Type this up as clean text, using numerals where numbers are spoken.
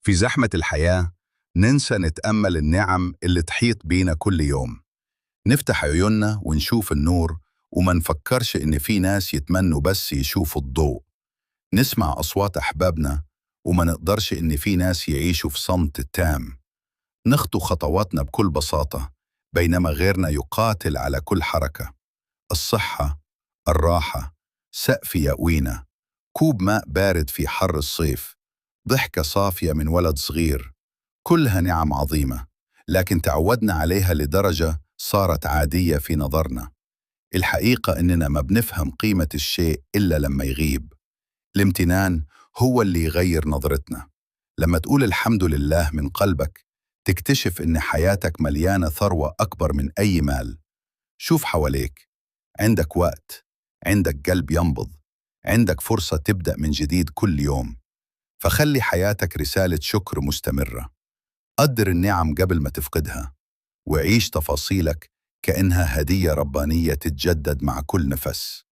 في زحمة الحياة ننسى نتأمل النعم اللي تحيط بينا كل يوم. نفتح عيوننا ونشوف النور، وما نفكرش إن في ناس يتمنوا بس يشوفوا الضوء. نسمع أصوات أحبابنا، وما نقدرش إن في ناس يعيشوا في صمت تام. نخطو خطواتنا بكل بساطة، بينما غيرنا يقاتل على كل حركة. الصحة، الراحة، سقف يأوينا، كوب ماء بارد في حر الصيف، ضحكة صافية من ولد صغير، كلها نعم عظيمة، لكن تعودنا عليها لدرجة صارت عادية في نظرنا. الحقيقة إننا ما بنفهم قيمة الشيء إلا لما يغيب. الامتنان هو اللي يغير نظرتنا. لما تقول الحمد لله من قلبك، تكتشف إن حياتك مليانة ثروة أكبر من أي مال. شوف حواليك، عندك وقت، عندك قلب ينبض، عندك فرصة تبدأ من جديد كل يوم. فخلي حياتك رسالة شكر مستمرة. قدر النعم قبل ما تفقدها، وعيش تفاصيلك كأنها هدية ربانية تتجدد مع كل نفس.